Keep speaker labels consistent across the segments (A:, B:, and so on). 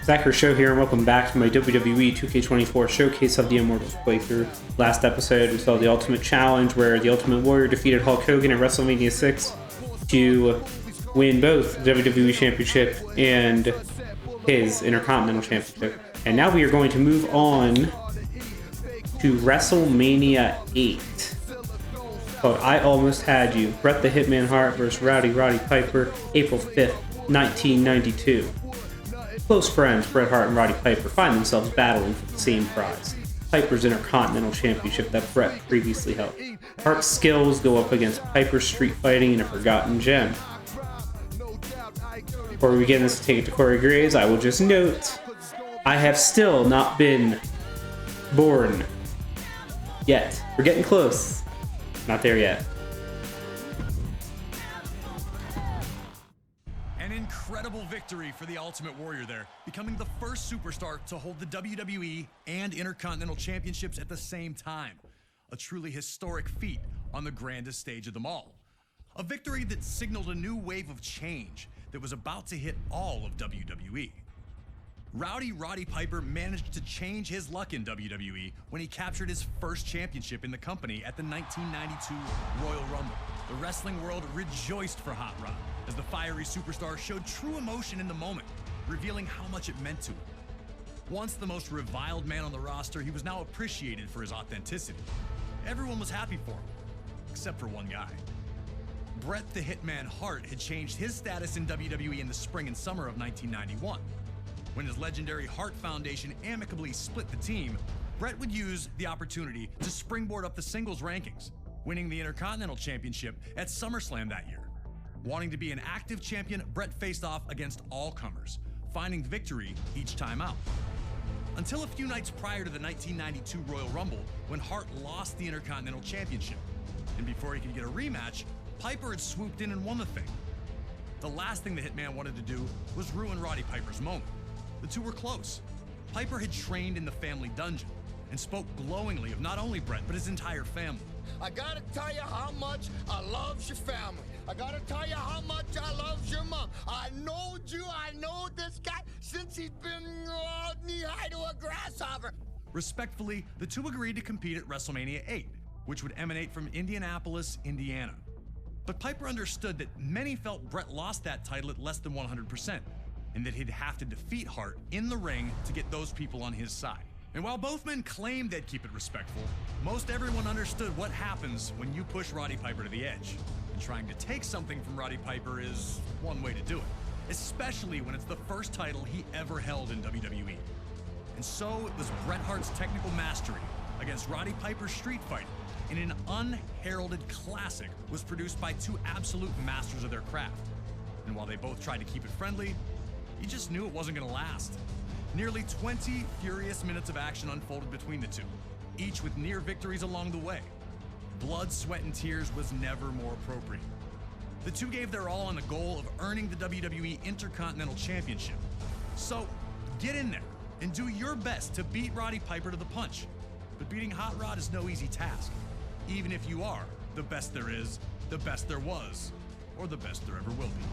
A: Zachary Show here, and welcome back to my WWE 2K24 showcase of the Immortals playthrough. Last episode, we saw the Ultimate Challenge, where the Ultimate Warrior defeated Hulk Hogan at WrestleMania 6 to win both the WWE Championship and his Intercontinental Championship. And now we are going to move on to WrestleMania 8, called I Almost Had You. Bret the Hitman Hart versus Roddy Piper, April 5th, 1992. Close friends Bret Hart and Roddy Piper find themselves battling for the same prize, Piper's Intercontinental Championship that Bret previously held. Hart's skills go up against Piper's street fighting and a forgotten gem. Before we begin this Take It to Corey Graves, I will just note, I have still not been born yet. We're getting close. Not there yet.
B: Incredible victory for the Ultimate Warrior there, becoming the first superstar to hold the WWE and Intercontinental Championships at the same time. A truly historic feat on the grandest stage of them all. A victory that signaled a new wave of change that was about to hit all of WWE. Roddy Piper managed to change his luck in WWE when he captured his first championship in the company at the 1992 Royal Rumble. The wrestling world rejoiced for Hot Rod as the fiery superstar showed true emotion in the moment, revealing how much it meant to him. Once the most reviled man on the roster, he was now appreciated for his authenticity. Everyone was happy for him, except for one guy. Bret the Hitman Hart had changed his status in WWE in the spring and summer of 1991. When his legendary Hart Foundation amicably split the team, Bret would use the opportunity to springboard up the singles rankings, winning the Intercontinental Championship at SummerSlam that year. Wanting to be an active champion, Bret faced off against all comers, finding victory each time out. Until a few nights prior to the 1992 Royal Rumble, when Hart lost the Intercontinental Championship. And before he could get a rematch, Piper had swooped in and won the thing. The last thing the Hitman wanted to do was ruin Roddy Piper's moment. The two were close. Piper had trained in the family dungeon and spoke glowingly of not only Bret, but his entire family.
C: I gotta tell you how much I love your family. I gotta tell you how much I love your mom. I know this guy since he's been knee-high to a grasshopper.
B: Respectfully, the two agreed to compete at WrestleMania 8, which would emanate from Indianapolis, Indiana. But Piper understood that many felt Bret lost that title at less than 100%, and that he'd have to defeat Hart in the ring to get those people on his side. And while both men claimed they'd keep it respectful, most everyone understood what happens when you push Roddy Piper to the edge. And trying to take something from Roddy Piper is one way to do it, especially when it's the first title he ever held in WWE. And so it was Bret Hart's technical mastery against Roddy Piper's street fighting in an unheralded classic was produced by two absolute masters of their craft. And while they both tried to keep it friendly, you just knew it wasn't gonna last. Nearly 20 furious minutes of action unfolded between the two, each with near victories along the way. Blood, sweat, and tears was never more appropriate. The two gave their all on the goal of earning the WWE Intercontinental Championship. So, get in there and do your best to beat Roddy Piper to the punch. But beating Hot Rod is no easy task, even if you are the best there is, the best there was, or the best there ever will be.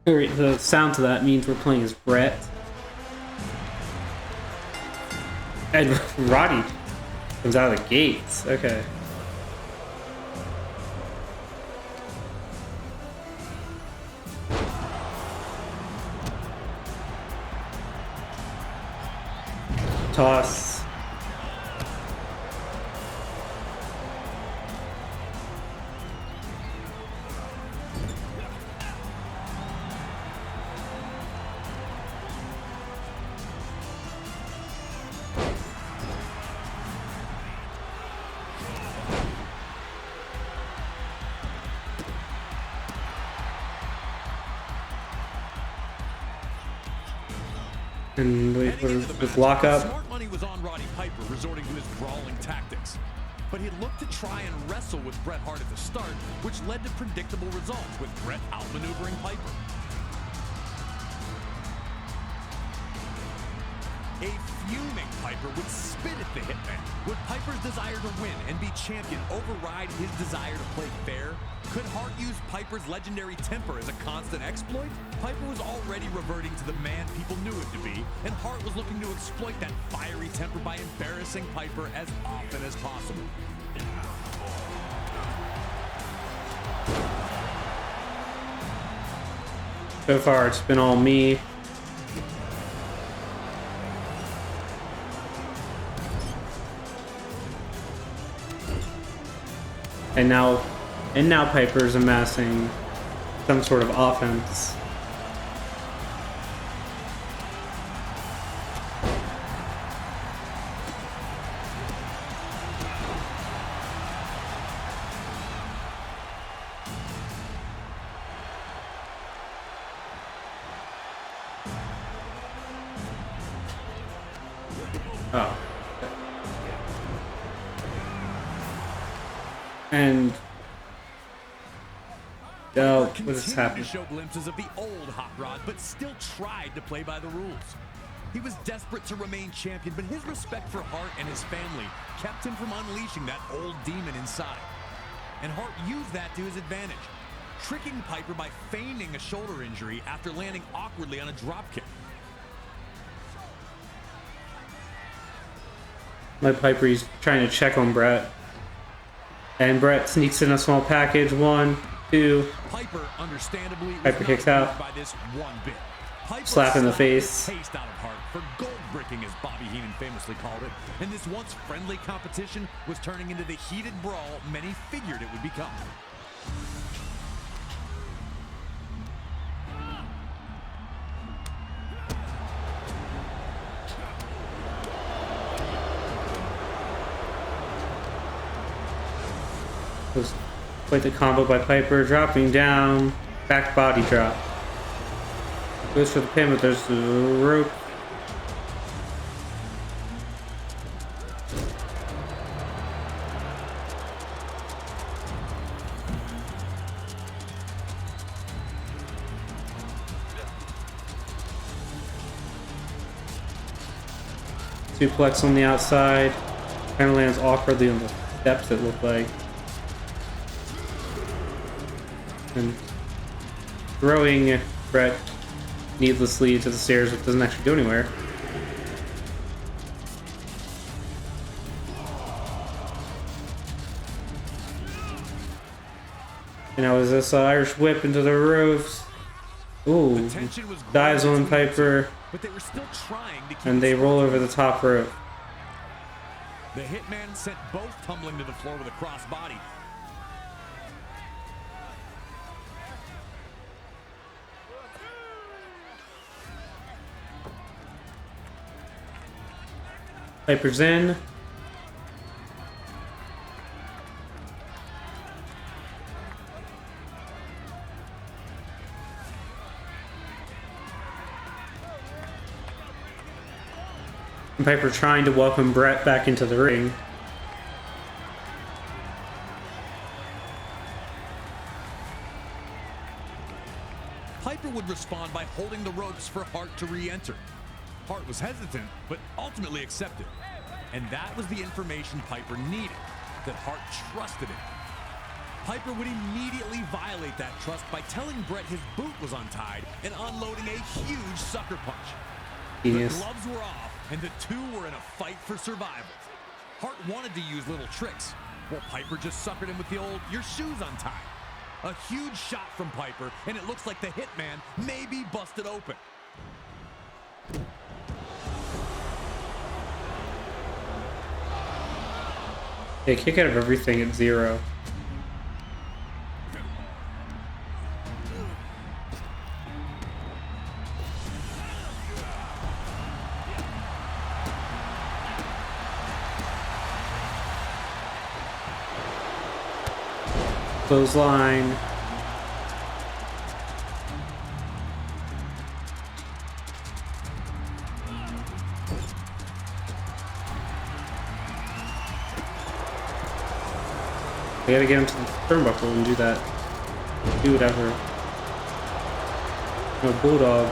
A: The sound to that means we're playing as Bret. And Roddy comes out of the gates. Okay. Toss. And wait for the block up.
B: Smart money was on Roddy Piper, resorting to his brawling tactics. But he looked to try and wrestle with Bret Hart at the start, which led to predictable results, with Bret outmaneuvering Piper. A fuming Piper would spit at the Hitman. Would Piper's desire to win and be champion override his desire to play fair? Could Hart used Piper's legendary temper as a constant exploit, Piper was already reverting to the man people knew him to be, and Hart was looking to exploit that fiery temper by embarrassing Piper as often as possible.
A: So far, it's been all me. And now Piper's amassing some sort of offense. Oh. And what is happening?
B: To show glimpses of the old Hot Rod, but still tried to play by the rules. He was desperate to remain champion, but his respect for Hart and his family kept him from unleashing that old demon inside. And Hart used that to his advantage, tricking Piper by feigning a shoulder injury after landing awkwardly on a dropkick.
A: Like Piper, he's trying to check on Bret. And Bret sneaks in a small package. 1, 2.
B: Piper, understandably,
A: Piper kicks out.
B: by this one bit. Piper
A: Slap in the face.
B: Taste out of Hart for gold bricking, as Bobby Heenan famously called it. And this once friendly competition was turning into the heated brawl many figured it would become.
A: Was quite the combo by Piper, dropping down, back body drop. Goes for the pin, but there's the rope. Suplex on the outside, kind of lands awkwardly on the steps, it looked like. And throwing Bret needlessly to the stairs, which doesn't actually go anywhere. And now is this Irish whip into the ropes. Ooh, dives on Piper,
B: but they were still trying to keep
A: and they roll over the top rope.
B: The Hitman sent both tumbling to the floor with a crossbody.
A: Piper's in. And Piper trying to welcome Bret back into the ring.
B: Piper would respond by holding the ropes for Hart to re-enter. Hart was hesitant, but ultimately accepted. And that was the information Piper needed, that Hart trusted him. Piper would immediately violate that trust by telling Bret his boot was untied and unloading a huge sucker punch.
A: Genius.
B: The gloves were off, and the two were in a fight for survival. Hart wanted to use little tricks, while Piper just suckered him with the old, your shoes untied. A huge shot from Piper, and it looks like the Hitman may be busted open.
A: Yeah, kick out of everything at 0. Clothesline. I gotta get him to the turnbuckle and do that. Do whatever. No, bulldog.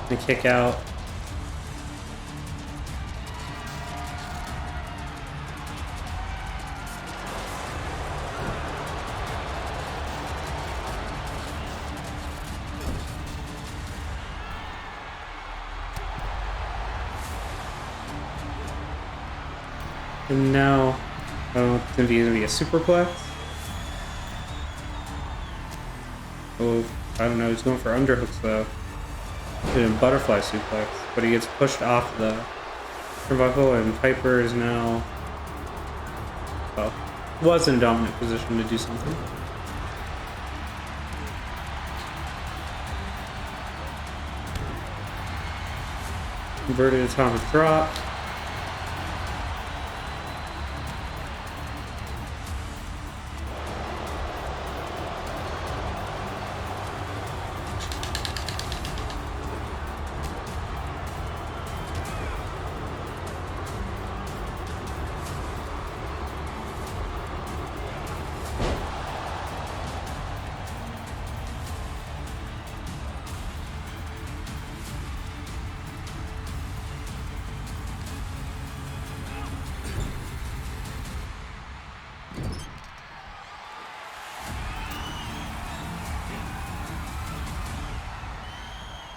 A: And kick out. And now, oh, it's gonna be a superplex. Oh, I don't know. He's going for underhooks though. Did a butterfly suplex, but he gets pushed off the turnbuckle, and Piper is now, well, was in a dominant position to do something. Inverted atomic drop.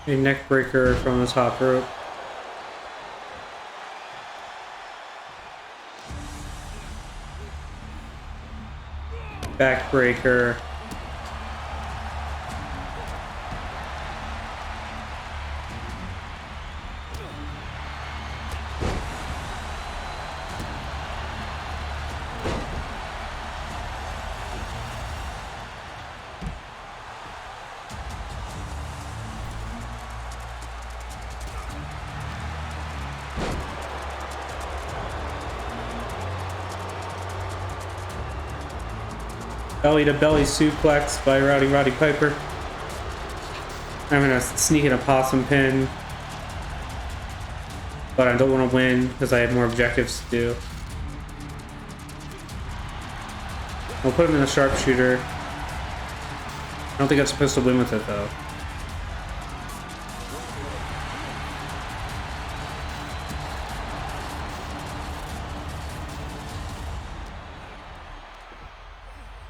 A: A neck breaker from the top rope. Back breaker. Belly to belly suplex by Roddy Piper. I'm gonna sneak in a possum pin, but I don't want to win because I have more objectives to do. I'll put him in the sharpshooter. I don't think I'm supposed to win with it though.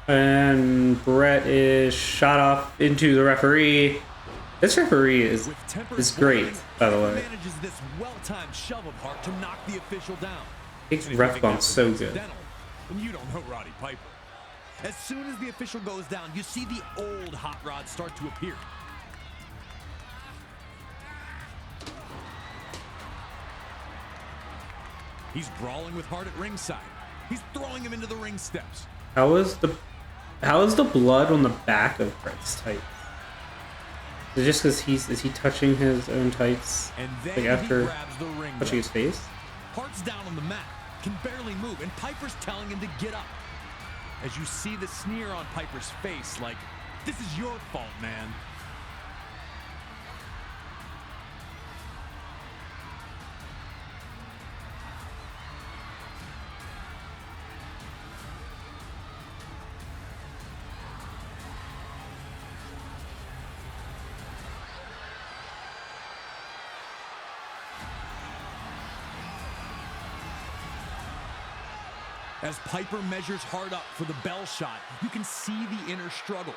A: And Bret is shot off into the referee. This referee is great, by the way.
B: Manages this well-timed shove of Hart to knock the official down.
A: Takes ref bumps so good.
B: And you don't know Roddy Piper. As soon as the official goes down, you see the old hot rod start to appear. He's brawling with Hart at ringside. He's throwing him into the ring steps.
A: How is the blood on the back of Bret's tights? Is it just because is he touching his own tights?
B: And then
A: like after
B: he grabs the ring
A: touching his face?
B: Hart's down on the mat, can barely move, and Piper's telling him to get up. As you see the sneer on Piper's face, like, this is your fault, man. As Piper measures Hart up for the bell shot, you can see the inner struggle.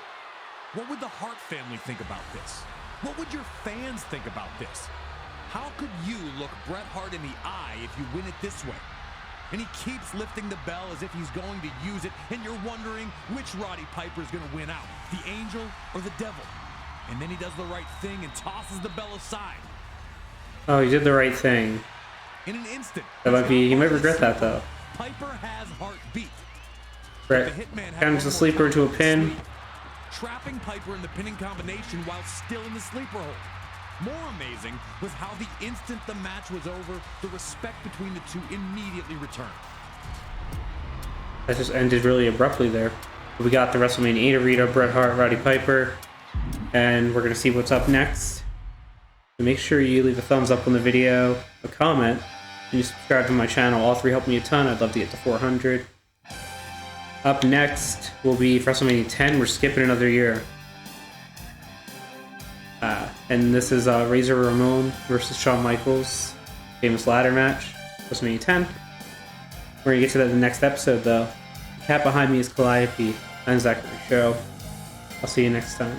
B: What would the Hart family think about this? What would your fans think about this? How could you look Bret Hart in the eye if you win it this way? And he keeps lifting the bell as if he's going to use it, and you're wondering which Roddy Piper is going to win out, the angel or the devil. And then he does the right thing and tosses the bell aside.
A: Oh, he did the right thing.
B: In an instant.
A: He might regret that though.
B: Piper has Hart beat.
A: Bret counts the sleeper to a pin.
B: Trapping Piper in the pinning combination while still in the sleeper hold. More amazing was how the instant the match was over, the respect between the two immediately returned.
A: That just ended really abruptly there. We got the WrestleMania 8 arena, Bret Hart, Roddy Piper, and we're gonna see what's up next. So make sure you leave a thumbs up on the video, a comment, and you subscribe to my channel. All three help me a ton. I'd love to get to 400. Up next will be WrestleMania 10. We're skipping another year. And this is Razor Ramon versus Shawn Michaels. Famous ladder match. WrestleMania 10. We're going to get to that in the next episode, though. The cat behind me is Calliope. I'm Zachary Show. I'll see you next time.